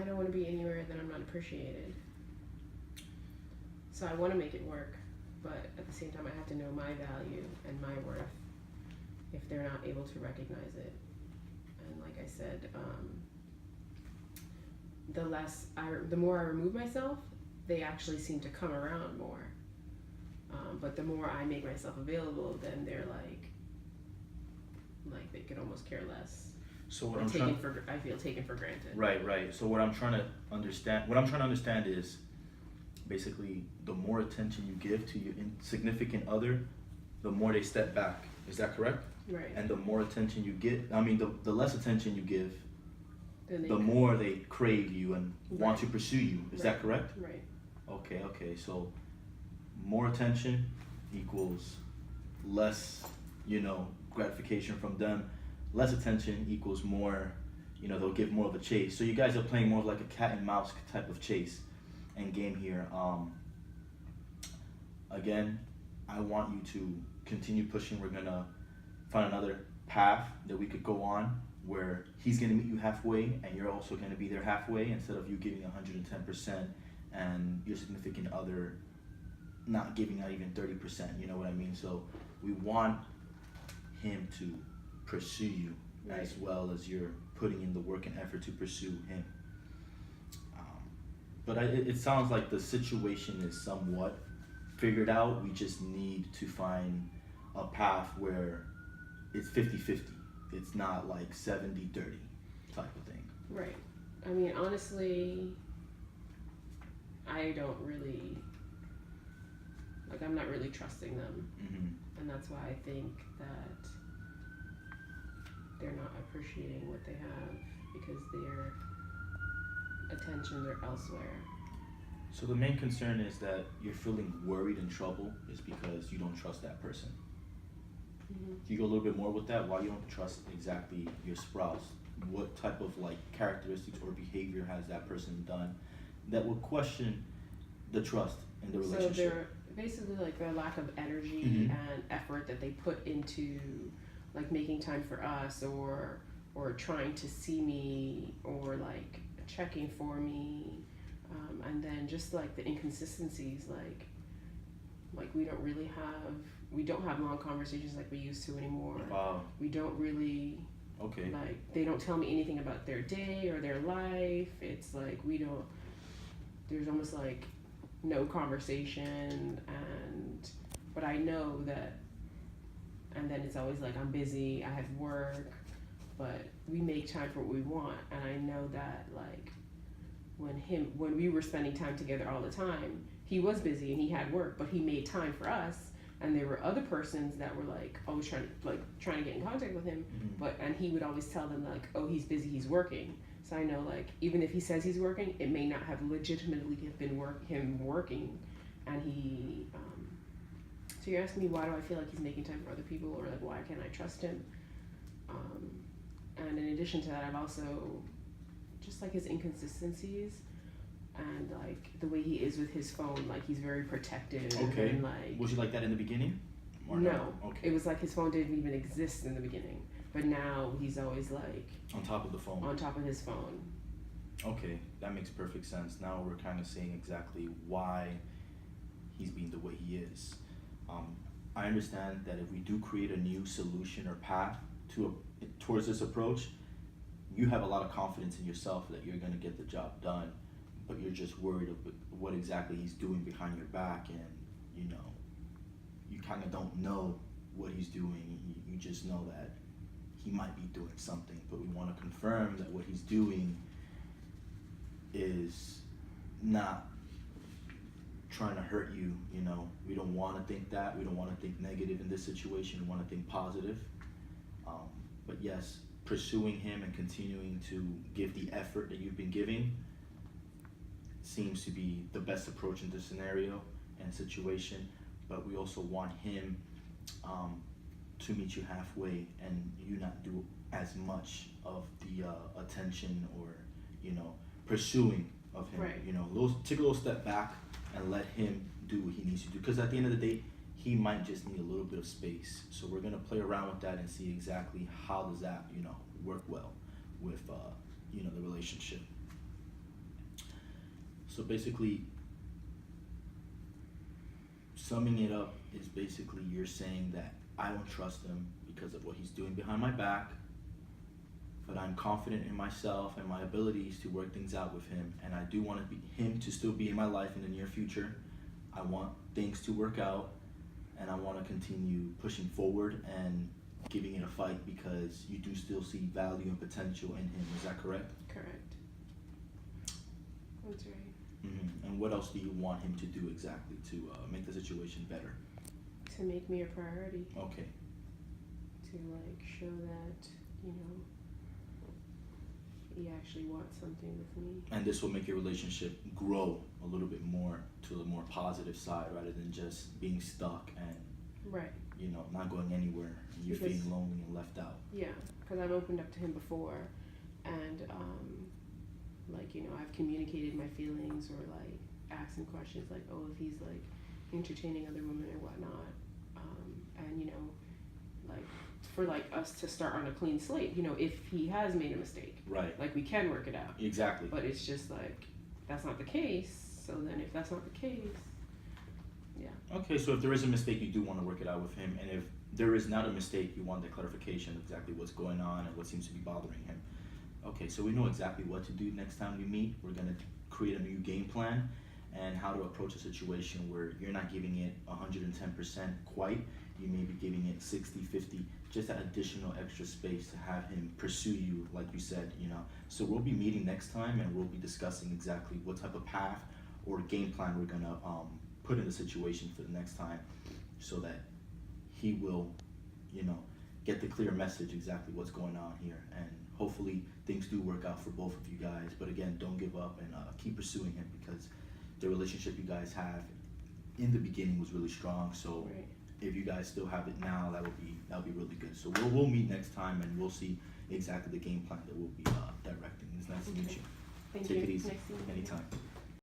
don't want to be anywhere that I'm not appreciated. So I want to make it work, but at the same time, I have to know my value and my worth if they're not able to recognize it. And like I said, the more I remove myself, they actually seem to come around more. But the more I make myself available, then they're like they could almost care less. So what I feel taken for granted. Right. So what I'm trying to understand is basically the more attention you give to your insignificant other, the more they step back. Is that correct? Right. And the more attention you get, the less attention you give, Then the more they crave you and want Right. to pursue you. Is that correct? Right. Okay. So more attention equals less, gratification from them. Less attention equals more, they'll give more of a chase. So you guys are playing more of like a cat and mouse type of chase and game here. Again, I want you to continue pushing. We're gonna find another path that we could go on where he's gonna meet you halfway and you're also gonna be there halfway, instead of you giving 110% and your significant other not giving not even 30%. You know what I mean? So we want him to pursue you Right. as well as you're putting in the work and effort to pursue him. But it sounds like the situation is somewhat figured out. We just need to find a path where it's 50-50. It's not like 70-30 type of thing. Right. I mean, honestly, I don't really, I'm not really trusting them. Mm-hmm. And that's why I think that they're not appreciating what they have, because their attentions are elsewhere. So the main concern is that you're feeling worried and trouble is because you don't trust that person. Mm-hmm. Can you go a little bit more with that? Why you don't trust exactly your spouse? What type of characteristics or behavior has that person done that will question the trust in the relationship? So they're basically their lack of energy Mm-hmm. and effort that they put into making time for us, or trying to see me, or checking for me, and then just the inconsistencies, we don't have long conversations like we used to anymore. Wow. We don't really Okay. they don't tell me anything about their day or their life. It's there's almost no conversation, but I know that, and then it's always I'm busy, I have work, but we make time for what we want. And I know that when we were spending time together all the time, he was busy and he had work, but he made time for us. And there were other persons that were always trying to get in contact with him, Mm-hmm. and he would always tell them oh, he's busy, he's working. So I know even if he says he's working, it may not have legitimately been him working. And he so you're asking me, why do I feel like he's making time for other people, or why can't I trust him? And in addition to that, I've also just his inconsistencies, and the way he is with his phone, he's very protective. Okay. And Was you like that in the beginning? Or no. Okay. It was his phone didn't even exist in the beginning, but now he's always on top of the phone. on top of his phone. Okay, that makes perfect sense. Now we're kind of seeing exactly why he's being the way he is. I understand that if we do create a new solution or path towards this approach, you have a lot of confidence in yourself that you're going to get the job done, but you're just worried of what exactly he's doing behind your back, and you kind of don't know what he's doing. You just know that he might be doing something, but we want to confirm that what he's doing is not trying to hurt you. We don't want to think that. We don't want to think negative in this situation. We want to think positive. But yes, pursuing him and continuing to give the effort that you've been giving seems to be the best approach in this scenario and situation. But we also want him to meet you halfway, and you not do as much of the attention or pursuing of him. Right. Take a little step back and let him do what he needs to do, because at the end of the day, he might just need a little bit of space. So we're gonna play around with that and see exactly how does that work well with the relationship. So basically, summing it up is basically you're saying that I don't trust him because of what he's doing behind my back, but I'm confident in myself and my abilities to work things out with him, and I do want him to still be in my life in the near future. I want things to work out, and I want to continue pushing forward and giving it a fight because you do still see value and potential in him. Is that correct? Correct. That's right. And what else do you want him to do exactly to make the situation better? To make me a priority. Okay. To like show that, you know, he actually wants something with me. And this will make your relationship grow a little bit more to the more positive side rather than just being stuck and, Right. you know, not going anywhere and you're Because- feeling lonely and left out. Yeah, because I've opened up to him before, and like, you know, I've communicated my feelings or like asked him questions like, oh, if he's like entertaining other women or whatnot, and you know, like for like us to start on a clean slate, you know, if he has made a mistake, Right. like we can work it out. Exactly. But it's just like that's not the case. So then, if that's not the case, yeah. Okay, so if there is a mistake, you do want to work it out with him, and if there is not a mistake, you want the clarification of exactly what's going on and what seems to be bothering him. Okay, so we know exactly what to do next time we meet. We're going to create a new game plan and how to approach a situation where you're not giving it 110% quite. You may be giving it 60, 50, just that additional extra space to have him pursue you, like you said, you know. So we'll be meeting next time and we'll be discussing exactly what type of path or game plan we're going to put in the situation for the next time so that he will, you know, get the clear message exactly what's going on here, and hopefully things do work out for both of you guys. But again, don't give up and keep pursuing him because the relationship you guys have in the beginning was really strong. So Right. if you guys still have it now, that'll be really good. So we'll meet next time and we'll see exactly the game plan that we'll be directing. It's nice to meet you. Thank Take you. it easy. Nice to meet you. Anytime.